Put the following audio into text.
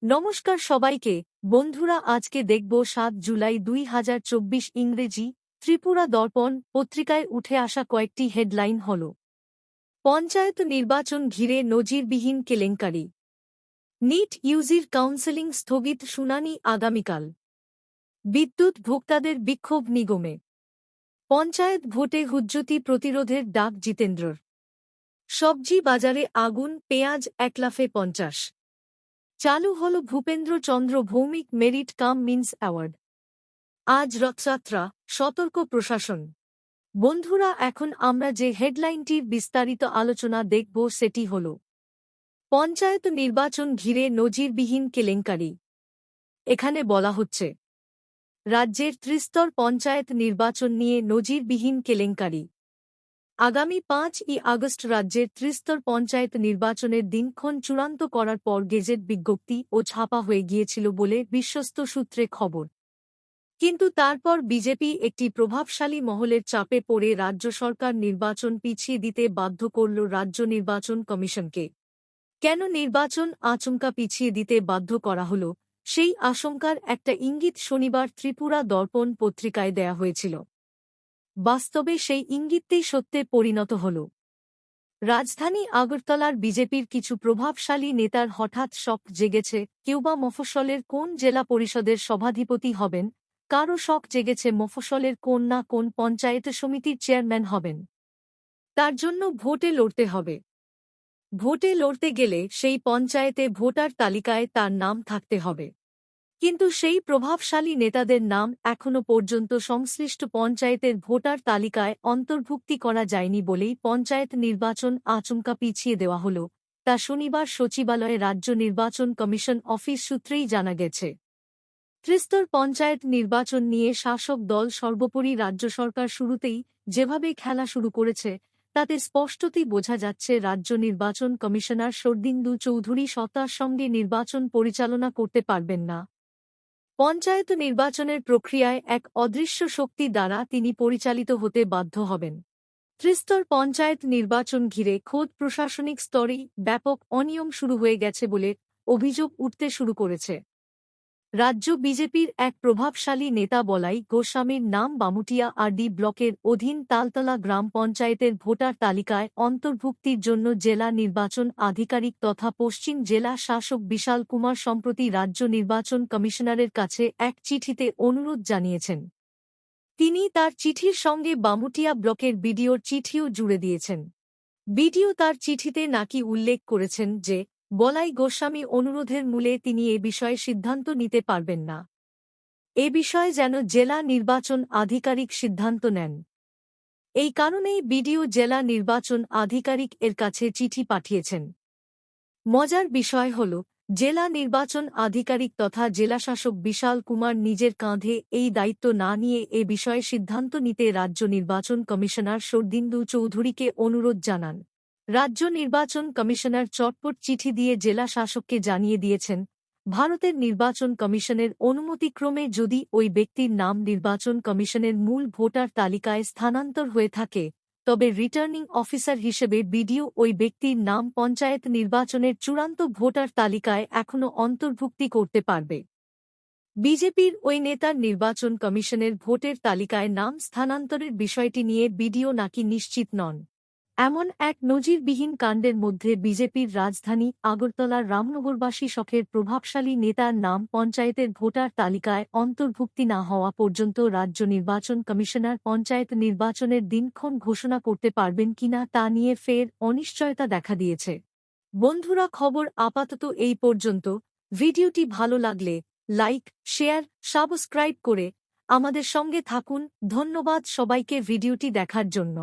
নমস্কার সবাইকে বন্ধুরা, আজকে দেখব ৭ জুলাই ২০২৪ ইংরেজি ত্রিপুরা দর্পণ পত্রিকায় উঠে আসা কয়েকটি হেডলাইন হল: পঞ্চায়েত নির্বাচন ঘিরে নজিরবিহীন কেলেঙ্কারি, নিট ইউজির কাউন্সেলিং স্থগিত, শুনানি আগামীকাল, বিদ্যুৎ ভোক্তাদের বিক্ষোভ নিগমে, পঞ্চায়েত ভোটে হুজ্জতি প্রতিরোধের ডাক জিতেন্দ্রর, সবজি বাজারে আগুন, পেঁয়াজ একলাফে ৫০, চালু হল Bhupendra Chandra Bhowmik merit cum means award, আজ রথযাত্রা, সতর্ক প্রশাসন। বন্ধুরা, এখন আমরা যে হেডলাইনটির বিস্তারিত আলোচনা দেখব সেটি হল পঞ্চায়েত নির্বাচন ঘিরে নজিরবিহীন কেলেঙ্কারি। এখানে বলা হচ্ছে রাজ্যের ত্রিস্তর পঞ্চায়েত নির্বাচন নিয়ে নজিরবিহীন কেলেঙ্কারি। আগামী ৫ই আগস্ট রাজ্যের ত্রিস্তর পঞ্চায়েত নির্বাচনের দিনক্ষণ চূড়ান্ত করার পর গেজেট বিজ্ঞপ্তি ও ছাপা হয়ে গিয়েছিল বলে বিশ্বস্ত সূত্রে খবর। কিন্তু তারপর বিজেপি একটি প্রভাবশালী মহলের চাপে পড়ে রাজ্য সরকার নির্বাচন পিছিয়ে দিতে বাধ্য করল রাজ্য নির্বাচন কমিশনকে। কেন নির্বাচন আচমকা পিছিয়ে দিতে বাধ্য করা হল, সেই আশঙ্কার একটা ইঙ্গিত শনিবার ত্রিপুরা দর্পণ পত্রিকায় দেয়া হয়েছিল। বাস্তবে সেই ইঙ্গিতই সত্যে পরিণত হল। রাজধানী আগরতলার বিজেপির কিছু প্রভাবশালী নেতার হঠাৎ শক জেগেছে কেউবা মফস্বলের কোন জেলা পরিষদের সভাধিপতি হবেন, কারও শক জেগেছে মফস্বলের কোন না কোন পঞ্চায়েত সমিতির চেয়ারম্যান হবেন। তার জন্য ভোটে লড়তে হবে। ভোটে লড়তে গেলে সেই পঞ্চায়েতে ভোটার তালিকায় তার নাম থাকতে হবে। কিন্তু সেই প্রভাবশালী নেতাদের নাম এখনও পর্যন্ত সংশ্লিষ্ট পঞ্চায়েতের ভোটার তালিকায় অন্তর্ভুক্তি করা যায়নি বলেই পঞ্চায়েত নির্বাচন আচমকা পিছিয়ে দেওয়া হল, তা শনিবার সচিবালয়ে রাজ্য নির্বাচন কমিশন অফিস সূত্রেই জানা গেছে। ত্রিস্তর পঞ্চায়েত নির্বাচন নিয়ে শাসক দল সর্বোপরি রাজ্য সরকার শুরুতেই যেভাবে খেলা শুরু করেছে, তাতে স্পষ্টতই বোঝা যাচ্ছে রাজ্য নির্বাচন কমিশনার শরদিন্দু চৌধুরী সত্তার সঙ্গে নির্বাচন পরিচালনা করতে পারবেন না। পঞ্চায়েত নির্বাচনের প্রক্রিয়ায় এক অদৃশ্য শক্তি দ্বারা তিনি পরিচালিত হতে বাধ্য হবেন। ত্রিস্তর পঞ্চায়েত নির্বাচন ঘিরে খোদ প্রশাসনিক স্তরেই ব্যাপক অনিয়ম শুরু হয়ে গেছে বলে অভিযোগ উঠতে শুরু করেছে। রাজ্য বিজেপির এক প্রভাবশালী নেতা বলাই গোস্বামীর নাম বামুটিয়া আরডি ব্লকের অধীন তালতলা গ্রাম পঞ্চায়েতের ভোটার তালিকায় অন্তর্ভুক্তির জন্য জেলা নির্বাচন আধিকারিক তথা পশ্চিম জেলা শাসক বিশাল কুমার সম্প্রতি রাজ্য নির্বাচন কমিশনারের কাছে এক চিঠিতে অনুরোধ জানিয়েছেন। তিনি তার চিঠির সঙ্গে বামুটিয়া ব্লকের বিডিওর চিঠিও জুড়ে দিয়েছেন। বিডিও তার চিঠিতে নাকি উল্লেখ করেছেন যে বলাই গোস্বামী অনুরোধের মূলে তিনি এ বিষয়ে সিদ্ধান্ত নিতে পারবেন না। এ বিষয়ে যেন জেলা নির্বাচন আধিকারিক সিদ্ধান্ত নেন। এই কারণেই বিডিও জেলা নির্বাচন আধিকারিক এর কাছে চিঠি পাঠিয়েছেন। মজার বিষয় হল, জেলা নির্বাচন আধিকারিক তথা জেলাশাসক বিশাল কুমার নিজের কাঁধে এই দায়িত্ব না নিয়ে এ বিষয়ে সিদ্ধান্ত নিতে রাজ্য নির্বাচন কমিশনার শরদিন্দু চৌধুরীকে অনুরোধ জানান। রাজ্য নির্বাচন কমিশনার চটপট চিঠি দিয়ে জেলা শাসককে জানিয়ে দিয়েছেন, ভারতের নির্বাচন কমিশনের অনুমতিক্রমে যদি ওই ব্যক্তির নাম নির্বাচন কমিশনের মূল ভোটার তালিকায় স্থানান্তর হয়ে থাকে, তবে রিটার্নিং অফিসার হিসেবে বিডিও ওই ব্যক্তির নাম পঞ্চায়েত নির্বাচনের চূড়ান্ত ভোটার তালিকায় এখনও অন্তর্ভুক্তি করতে পারবে। বিজেপির ওই নেতার নির্বাচন কমিশনের ভোটের তালিকায় নাম স্থানান্তরের বিষয়টি নিয়ে বিডিও নাকি নিশ্চিত নন। এমন এক নজিরবিহীন কাণ্ডের মধ্যে বিজেপির রাজধানী আগরতলার রামনগরবাসী শখের প্রভাবশালী নেতার নাম পঞ্চায়েতের ভোটার তালিকায় অন্তর্ভুক্তি না হওয়া পর্যন্ত রাজ্য নির্বাচন কমিশনার পঞ্চায়েত নির্বাচনের দিনক্ষণ ঘোষণা করতে পারবেন কিনা তা নিয়ে ফের অনিশ্চয়তা দেখা দিয়েছে। বন্ধুরা, খবর আপাতত এই পর্যন্ত। ভিডিওটি ভালো লাগলে লাইক, শেয়ার, সাবস্ক্রাইব করে আমাদের সঙ্গে থাকুন। ধন্যবাদ সবাইকে ভিডিওটি দেখার জন্য।